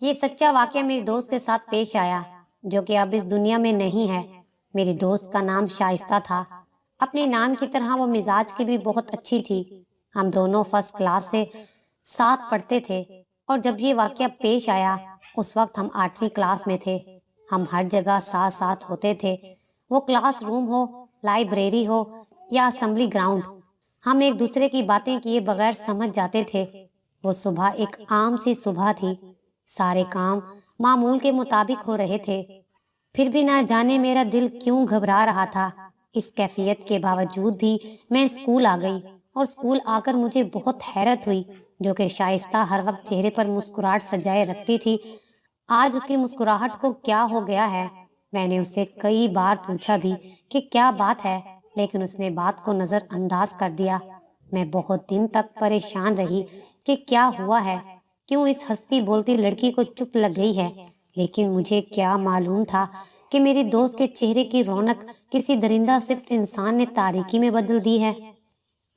یہ سچا واقعہ میری دوست کے ساتھ پیش آیا جو کہ اب اس دنیا میں نہیں ہے۔ میری دوست کا نام شائستہ تھا۔ اپنے نام کی طرح وہ مزاج کی بھی بہت اچھی تھی۔ ہم دونوں فرسٹ کلاس سے ساتھ پڑھتے تھے اور جب یہ واقعہ پیش آیا اس وقت ہم 8ویں کلاس میں تھے۔ ہم ہر جگہ ساتھ ساتھ ہوتے تھے، وہ کلاس روم ہو، لائبریری ہو یا اسمبلی گراؤنڈ۔ ہم ایک دوسرے کی باتیں کیے بغیر سمجھ جاتے تھے۔ وہ صبح ایک عام سی صبح تھی، سارے کام معمول کے مطابق ہو رہے تھے، پھر بھی نہ جانے میرا دل کیوں گھبرا رہا تھا۔ اس کیفیت کے باوجود بھی میں اسکول آ گئی اور اسکول آ کر مجھے بہت حیرت ہوئی جو کہ شائستہ ہر وقت چہرے پر مسکراہٹ سجائے رکھتی تھی، آج اس کی مسکراہٹ کو کیا ہو گیا ہے۔ میں نے اس سے کئی بار پوچھا بھی کہ کیا بات ہے، لیکن اس نے بات کو نظر انداز کر دیا۔ میں بہت دن تک پریشان رہی کہ کیا ہوا ہے، کیوں اس ہستی بولتی لڑکی کو چپ لگ گئی ہے، لیکن مجھے کیا معلوم تھا کہ میری دوست کے چہرے کی رونق کسی درندہ صفت انسان نے تاریکی میں بدل دی ہے۔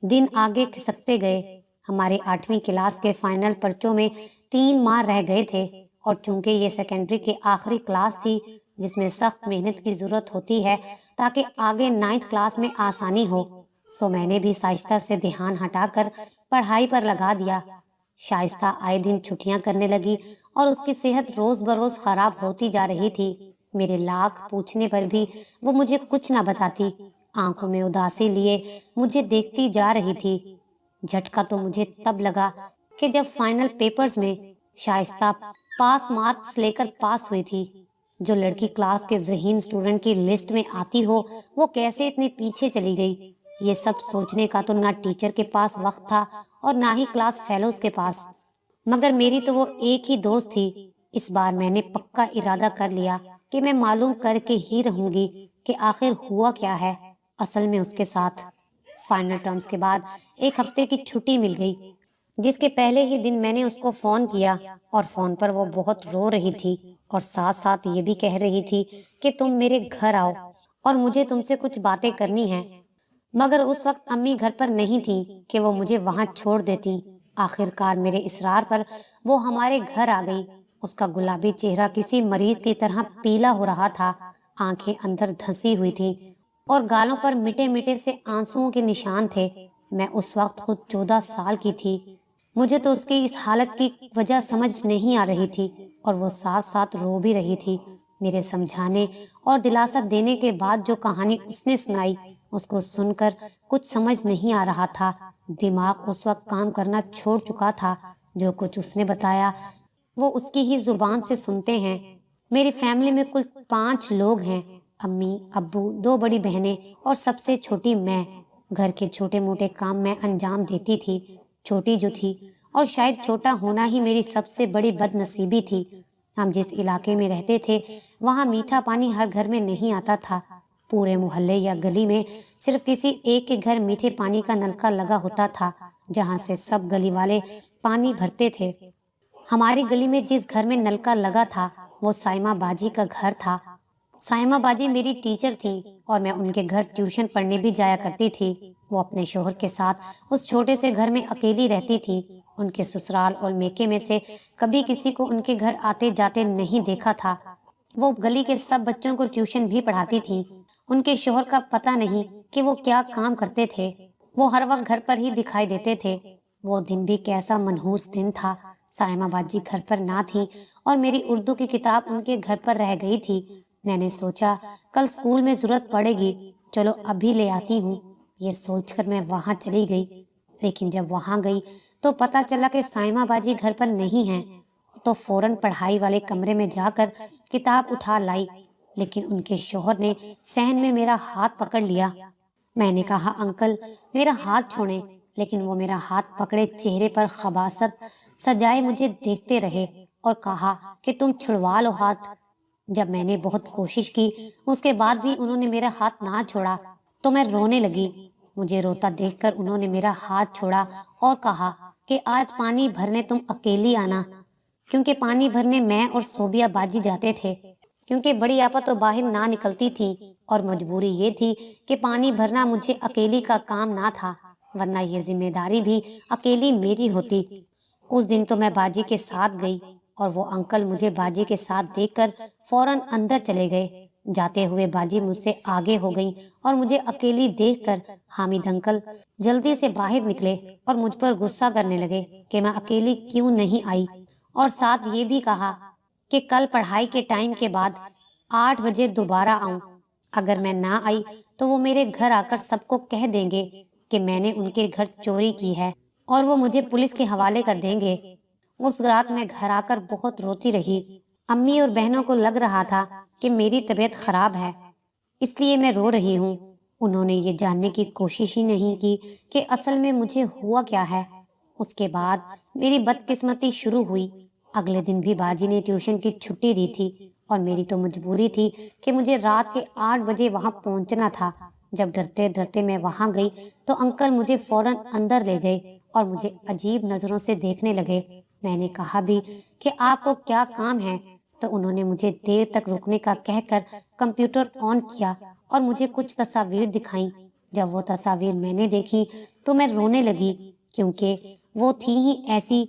دن آگے کھسکتے گئے۔ ہمارے 8ویں کلاس کے فائنل پرچوں میں 3 ماہ رہ گئے تھے اور چونکہ یہ سیکنڈری کے آخری کلاس تھی جس میں سخت محنت کی ضرورت ہوتی ہے تاکہ آگے 9th کلاس میں آسانی ہو، سو میں نے بھی شائستہ سے دھیان ہٹا کر پڑھائی پر لگا دیا۔ شائستہ آئے دن چھٹیاں کرنے لگی اور اس کی صحت روز بروز خراب ہوتی جا رہی تھی۔ میرے لاکھ پوچھنے پر بھی وہ مجھے کچھ نہ بتاتی، آنکھوں میں اداسی لیے مجھے دیکھتی جا رہی تھی۔ جھٹکا تو مجھے تب لگا کہ جب فائنل پیپرز میں شائستہ پاس مارکس لے کر پاس ہوئی تھی۔ جو لڑکی کلاس کے ذہین سٹوڈنٹ کی لسٹ میں آتی ہو وہ کیسے اتنے پیچھے چلی گئی، یہ سب سوچنے کا تو نہ ٹیچر کے پاس وقت تھا اور نہ ہی کلاس فیلوز کے پاس، مگر میری تو وہ ایک ہی دوست تھی۔ اس بار میں نے پکا ارادہ کر لیا کہ میں معلوم کر کے ہی رہوں گی کہ آخر ہوا کیا ہے۔ اصل میں اس کے ساتھ فائنل ٹرمز کے بعد ایک ہفتے کی چھٹی مل گئی، جس کے پہلے ہی دن میں نے اس کو فون کیا اور فون پر وہ بہت رو رہی تھی اور ساتھ ساتھ یہ بھی کہہ رہی تھی کہ تم میرے گھر آؤ اور مجھے تم سے کچھ باتیں کرنی ہیں، مگر اس وقت امی گھر پر نہیں تھیں کہ وہ مجھے وہاں چھوڑ دیتی۔ آخر کار میرے اصرار پر وہ ہمارے گھر آ گئی۔ اس کا گلابی چہرہ کسی مریض کی طرح پیلا ہو رہا تھا، آنکھیں اندر دھنسی ہوئی تھی اور گالوں پر مٹے مٹے سے آنسوؤں کے نشان تھے۔ میں اس وقت خود 14 سال کی تھی۔ مجھے تو اس کی اس حالت کی وجہ سمجھ نہیں آ رہی تھی اور وہ ساتھ ساتھ رو بھی رہی تھی۔ میرے سمجھانے اور دلاسا دینے کے بعد جو کہانی اس نے سنائی اس کو سن کر کچھ سمجھ نہیں آ رہا تھا۔ دماغ اس وقت کام کرنا چھوڑ چکا تھا۔ جو کچھ اس نے بتایا وہ اس کی ہی زبان سے سنتے ہیں۔ میری فیملی میں کل 5 لوگ ہیں، امی، ابو، 2 بڑی بہنیں اور سب سے چھوٹی میں۔ گھر کے چھوٹے موٹے کام میں انجام دیتی تھی، چھوٹی جو تھی، اور شاید چھوٹا ہونا ہی میری سب سے بڑی بد نصیبی تھی۔ ہم جس علاقے میں رہتے تھے وہاں میٹھا پانی ہر گھر میں نہیں آتا تھا۔ پورے محلے یا گلی میں صرف کسی ایک کے گھر میٹھے پانی کا نلکا لگا ہوتا تھا جہاں سے سب گلی والے پانی بھرتے تھے۔ ہماری گلی میں جس گھر میں نلکا لگا تھا وہ سائمہ باجی کا گھر تھا۔ سائمہ باجی میری ٹیچر تھیں اور میں ان کے گھر ٹیوشن پڑھنے بھی جایا کرتی تھی۔ وہ اپنے شوہر کے ساتھ اس چھوٹے سے گھر میں اکیلی رہتی تھی۔ ان کے سسرال اور میکے میں سے کبھی کسی کو ان کے گھر آتے جاتے نہیں دیکھا تھا۔ وہ گلی کے سب بچوں کو ٹیوشن بھی پڑھاتی تھیں۔ ان کے شوہر کا پتہ نہیں کہ وہ کیا کام کرتے تھے، وہ ہر وقت گھر پر ہی دکھائی دیتے تھے۔ وہ دن بھی کیسا منحوس دن تھا۔ سائمہ باجی گھر پر نہ تھی اور میری اردو کی کتاب ان کے گھر پر رہ گئی تھی۔ میں نے سوچا کل اسکول میں ضرورت پڑے گی، چلو ابھی لے آتی ہوں۔ یہ سوچ کر میں وہاں چلی گئی، لیکن جب وہاں گئی تو پتہ چلا کہ سائمہ باجی گھر پر نہیں ہیں، تو فوراً پڑھائی والے کمرے میں جا کر کتاب اٹھا لائی، لیکن ان کے شوہر نے صحن میں میرا ہاتھ پکڑ لیا۔ میں نے کہا انکل میرا ہاتھ چھوڑیں، لیکن وہ میرا ہاتھ پکڑے چہرے پر خباثت سجائے مجھے دیکھتے رہے اور کہا کہ تم چھڑوا لو ہاتھ۔ جب میں نے بہت کوشش کی اس کے بعد بھی انہوں نے میرا ہاتھ نہ چھوڑا تو میں رونے لگی۔ مجھے روتا دیکھ کر انہوں نے میرا ہاتھ چھوڑا اور کہا کہ آج پانی بھرنے تم اکیلی آنا، کیونکہ پانی بھرنے میں اور صوبیہ باجی جاتے تھے، کیونکہ بڑی آپا تو باہر نہ نکلتی تھی اور مجبوری یہ تھی کہ پانی بھرنا مجھے اکیلی کا کام نہ تھا، ورنہ یہ ذمہ داری بھی اکیلی میری ہوتی۔ اس دن تو میں باجی کے ساتھ گئی اور وہ انکل مجھے باجی کے ساتھ دیکھ کر فوراً اندر چلے گئے۔ جاتے ہوئے باجی مجھ سے آگے ہو گئیں اور مجھے اکیلی دیکھ کر حامد انکل جلدی سے باہر نکلے اور مجھ پر غصہ کرنے لگے کہ میں اکیلی کیوں نہیں آئی، اور ساتھ یہ بھی کہا کہ کل پڑھائی کے ٹائم کے بعد 8 بجے دوبارہ آؤں۔ اگر میں نہ آئی تو وہ میرے گھر آ کر سب کو کہہ دیں گے کہ میں نے ان کے گھر چوری کی ہے اور وہ مجھے پولیس کے حوالے کر دیں گے۔ اس رات میں گھر آ کر بہت روتی رہی۔ امی اور بہنوں کو لگ رہا تھا کہ میری طبیعت خراب ہے، اس لیے میں رو رہی ہوں۔ انہوں نے یہ جاننے کی کوشش ہی نہیں کی کہ اصل میں مجھے ہوا کیا ہے۔ اس کے بعد میری بدقسمتی شروع ہوئی۔ اگلے دن بھی باجی نے ٹیوشن کی چھٹی دی تھی اور میری تو مجبوری تھی کہ مجھے رات کے 8 بجے وہاں پہنچنا تھا۔ جب ڈرتے ڈرتے میں وہاں گئی تو انکل مجھے فوراً اندر لے گئے اور مجھے عجیب نظروں سے دیکھنے لگے۔ میں نے کہا بھی کہ آپ کو کیا کام ہے، تو انہوں نے مجھے دیر تک رکنے کا کہہ کر کمپیوٹر آن کیا اور مجھے کچھ تصاویر دکھائیں۔ جب وہ تصاویر میں نے دیکھی تو میں رونے لگی، کیونکہ وہ تھی ہی ایسی۔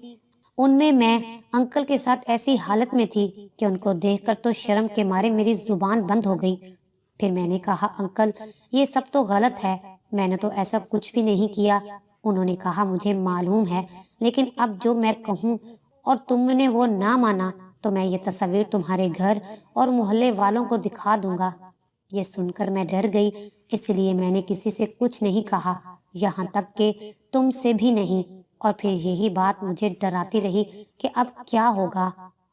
ان میں انکل کے ساتھ ایسی حالت میں تھی کہ ان کو دیکھ کر تو شرم کے مارے میری زبان بند ہو گئی۔ پھر میں نے کہا انکل یہ سب تو غلط ہے، میں نے تو ایسا کچھ بھی نہیں کیا۔ انہوں نے کہا مجھے معلوم ہے، لیکن اب جو میں کہوں اور تم نے وہ نہ مانا تو میں یہ تصویر تمہارے گھر اور محلے والوں کو دکھا دوں گا۔ یہ سن کر میں ڈر گئی، اس لیے میں نے کسی سے کچھ نہیں کہا، یہاں تک کہ تم سے بھی نہیں۔ اور پھر یہی بات مجھے ڈراتی رہی کہ اب کیا ہوگا۔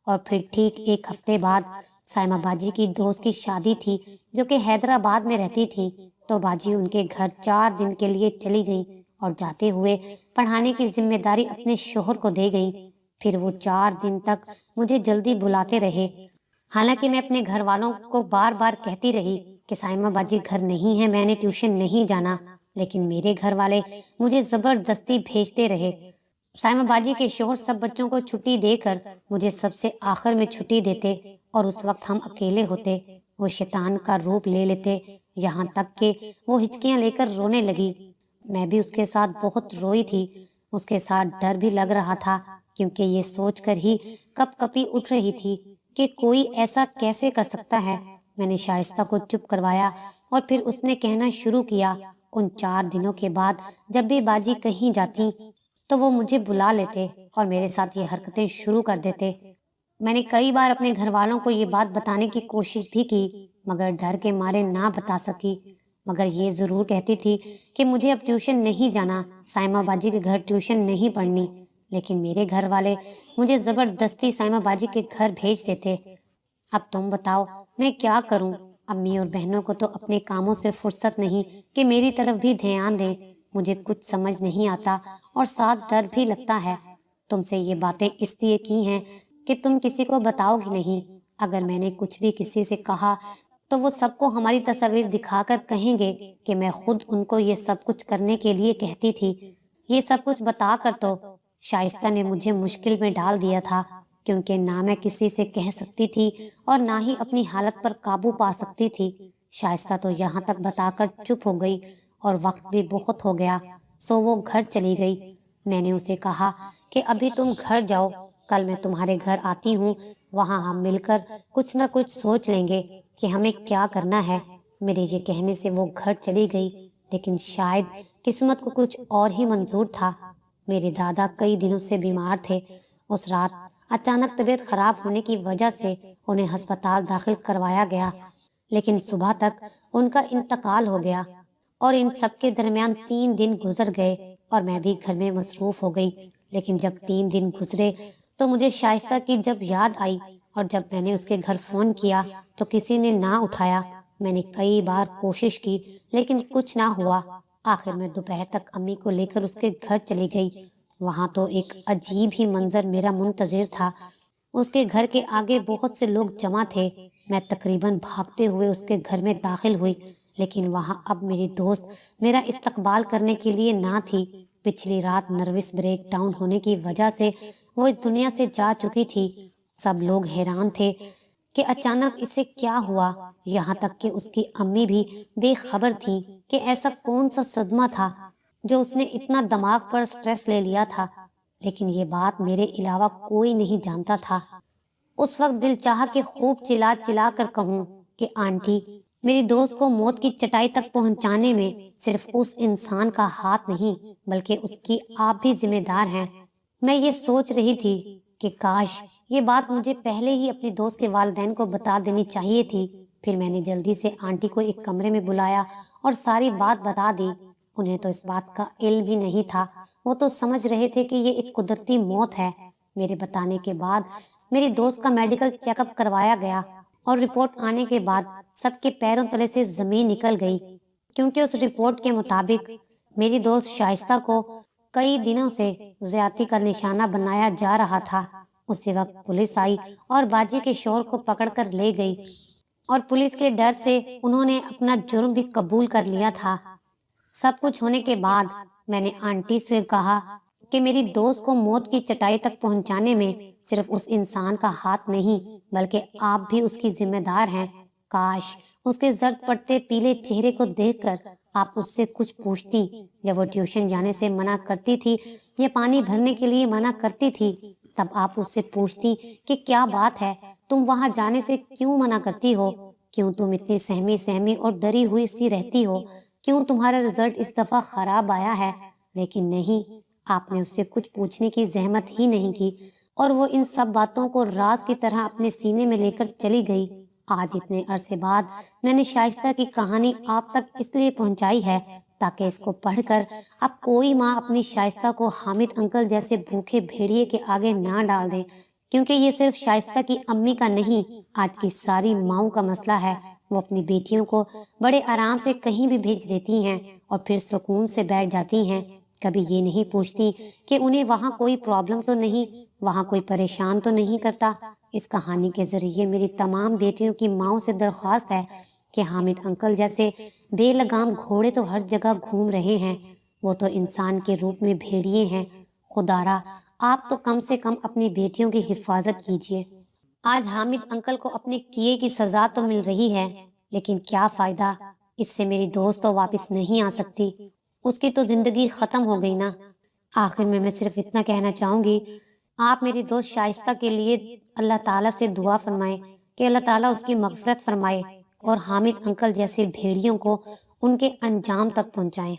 اور پھر ٹھیک 1 ہفتے بعد سائمہ باجی کی دوست کی شادی تھی جو کہ حیدرآباد میں رہتی تھی، تو باجی ان کے گھر 4 دن کے لیے چلی گئی اور جاتے ہوئے پڑھانے کی ذمہ داری اپنے شوہر کو دے گئی۔ پھر وہ 4 دن تک مجھے جلدی بلاتے رہے، حالانکہ میں اپنے گھر والوں کو بار بار کہتی رہی کہ سائمہ باجی گھر نہیں ہے، میں نے ٹیوشن نہیں جانا، لیکن میرے گھر والے مجھے زبردستی بھیجتے رہے۔ سائمہ باجی کے شوہر سب بچوں کو چھٹی دے کر مجھے سب سے آخر میں چھٹی دیتے اور اس وقت ہم اکیلے ہوتے۔ وہ شیطان کا روپ لے لیتے، یہاں تک کہ وہ ہچکیاں لے کر رونے لگی۔ میں بھی اس کے ساتھ بہت روئی تھی۔ اس کے ساتھ ڈر بھی لگ رہا تھا، کیونکہ یہ سوچ کر ہی کپ کپی اٹھ رہی تھی کہ کوئی ایسا کیسے کر سکتا ہے۔ میں نے شائستہ کو چپ کروایا اور پھر اس نے کہنا شروع کیا۔ ان 4 دنوں کے بعد جب بھی باجی کہیں جاتی تو وہ مجھے بلا لیتے اور میرے ساتھ یہ حرکتیں شروع کر دیتے۔ میں نے کئی بار اپنے گھر والوں کو یہ بات بتانے کی کوشش بھی کی، مگر ڈر کے مارے نہ بتا سکی۔ مگر یہ ضرور کہتی تھی کہ مجھے اب ٹیوشن نہیں جانا، سائمہ باجی کے گھر ٹیوشن نہیں پڑھنی، لیکن میرے گھر والے مجھے زبردستی سائمہ باجی کے گھر بھیج دیتے۔ اب تم بتاؤ میں کیا کروں؟ امی اور بہنوں کو تو اپنے کاموں سے فرصت نہیں کہ میری طرف بھی دھیان دیں۔ مجھے کچھ سمجھ نہیں آتا اور ساتھ ڈر بھی لگتا ہے۔ تم سے یہ باتیں اس لیے کی ہیں کہ تم کسی کو بتاؤ گی نہیں۔ اگر میں نے کچھ بھی کسی سے کہا تو وہ سب کو ہماری تصاویر دکھا کر کہیں گے کہ میں خود ان کو یہ سب کچھ کرنے کے لیے کہتی تھی۔ یہ سب کچھ بتا کر تو شائستہ نے مجھے مشکل میں ڈال دیا تھا، کیونکہ نہ میں کسی سے کہہ سکتی تھی اور نہ ہی اپنی حالت پر قابو پا سکتی تھی۔ شائستہ تو یہاں تک بتا کر چپ ہو گئی اور وقت بھی بہت ہو گیا، سو وہ گھر چلی گئی۔ میں نے اسے کہا کہ ابھی تم گھر جاؤ، کل میں تمہارے گھر آتی ہوں، وہاں ہم مل کر کچھ نہ کچھ سوچ لیں گے کہ ہمیں کیا کرنا ہے۔ میرے یہ کہنے سے وہ گھر چلی گئی، لیکن شاید قسمت کو کچھ اور ہی منظور تھا۔ میرے دادا کئی دنوں سے بیمار تھے۔ اس رات اچانک طبیعت خراب ہونے کی وجہ سے انہیں ہسپتال داخل کروایا گیا، لیکن صبح تک ان کا انتقال ہو گیا اور ان سب کے درمیان 3 دن گزر گئے اور میں بھی گھر میں مصروف ہو گئی۔ لیکن جب 3 دن گزرے تو مجھے شائستہ کی جب یاد آئی اور جب میں نے اس کے گھر فون کیا تو کسی نے نہ اٹھایا۔ میں نے کئی بار کوشش کی لیکن کچھ نہ ہوا۔ آخر میں دوپہر تک امی کو لے کر اس کے گھر چلی گئی۔ وہاں تو ایک عجیب ہی منظر میرا منتظر تھا۔ اس کے گھر کے آگے بہت سے لوگ جمع تھے۔ میں تقریباً بھاگتے ہوئے اس کے گھر میں داخل ہوئی، لیکن وہاں اب میری دوست میرا استقبال کرنے کے لیے نہ تھی۔ پچھلی رات نروس بریک ڈاؤن ہونے کی وجہ سے وہ اس دنیا سے جا چکی تھی۔ سب لوگ حیران تھے کہ اچانک اسے کیا ہوا، یہاں تک کہ اس کی امی بھی بے خبر تھیں کہ ایسا کون سا صدمہ تھا جو اس نے اتنا دماغ پر سٹریس لے لیا تھا۔ لیکن یہ بات میرے علاوہ کوئی نہیں جانتا تھا۔ اس وقت دل چاہا کہ خوب چلا چلا کر کہوں کہ آنٹی، میری دوست کو موت کی چٹائی تک پہنچانے میں صرف اس انسان کا ہاتھ نہیں بلکہ اس کی آپ بھی ذمہ دار ہیں۔ میں یہ سوچ رہی تھی کہ کاش یہ بات مجھے پہلے ہی اپنی دوست کے والدین کو بتا دینی چاہیے تھی۔ پھر میں نے جلدی سے آنٹی کو ایک کمرے میں بلایا اور ساری بات بتا دی۔ انہیں تو اس بات کا علم ہی نہیں تھا، وہ تو سمجھ رہے تھے کہ یہ ایک قدرتی موت ہے۔ میرے بتانے کے بعد میری دوست کا میڈیکل چیک اپ کروایا گیا اور رپورٹ آنے کے بعد سب کے پیروں تلے سے زمین نکل گئی، کیونکہ اس رپورٹ کے مطابق میری دوست شائستہ کو کئی دنوں سے زیادتی کا نشانہ بنایا جا رہا تھا۔ اسی وقت پولیس آئی اور باجی کے شوہر کو پکڑ کر لے گئی، اور پولیس کے ڈر سے انہوں نے اپنا جرم بھی قبول کر لیا تھا۔ سب کچھ ہونے کے بعد میں نے آنٹی سے کہا کہ میری دوست کو موت کی چٹائی تک پہنچانے میں صرف اس انسان کا ہاتھ نہیں بلکہ آپ بھی اس کی ذمہ دار ہیں۔ کاش اس کے زرد پڑتے پیلے چہرے کو دیکھ کر آپ اس سے کچھ پوچھتی، جب وہ ٹیوشن جانے سے منع کرتی تھی یا پانی بھرنے کے لیے منع کرتی تھی، تب آپ اس سے پوچھتی کہ کیا بات ہے، تم وہاں جانے سے کیوں منع کرتی ہو؟ کیوں تم اتنی سہمی سہمی اور ڈری ہوئی سی رہتی ہو؟ کیوں تمہارا رزلٹ اس دفعہ خراب آیا ہے؟ لیکن نہیں، آپ نے اس سے کچھ پوچھنے کی زحمت ہی نہیں کی، اور وہ ان سب باتوں کو راز کی طرح اپنے سینے میں لے کر چلی گئی۔ آج اتنے عرصے بعد میں نے شائستہ کی کہانی آپ تک اس لیے پہنچائی ہے تاکہ اس کو پڑھ کر اب کوئی ماں اپنی شائستہ کو حامد انکل جیسے بھوکے بھیڑیے کے آگے نہ ڈال دے، کیونکہ یہ صرف شائستہ کی امی کا نہیں، آج کی ساری ماؤں کا مسئلہ ہے۔ وہ اپنی بیٹیوں کو بڑے آرام سے کہیں بھی بھیج دیتی ہیں اور پھر سکون سے بیٹھ جاتی ہیں، کبھی یہ نہیں پوچھتی کہ انہیں وہاں کوئی پرابلم تو نہیں، وہاں کوئی پریشان تو نہیں کرتا۔ اس کہانی کے ذریعے میری تمام بیٹیوں کی ماؤں سے درخواست ہے کہ حامد انکل جیسے بے لگام گھوڑے تو ہر جگہ گھوم رہے ہیں، وہ تو انسان کے روپ میں بھیڑیے ہیں۔ خدارا آپ تو کم سے کم اپنی بیٹیوں کی حفاظت کیجیے۔ آج حامد انکل کو اپنے کیے کی سزا تو مل رہی ہے، لیکن کیا فائدہ، اس سے میری دوست تو واپس نہیں آ سکتی، اس کی تو زندگی ختم ہو گئی نا۔ آخر میں صرف اتنا کہنا چاہوں گی، آپ میری دوست شائستہ کے لیے اللہ تعالیٰ سے دعا فرمائیں کہ اللہ تعالیٰ اس کی مغفرت فرمائے اور حامد انکل جیسے بھیڑیوں کو ان کے انجام تک پہنچائیں۔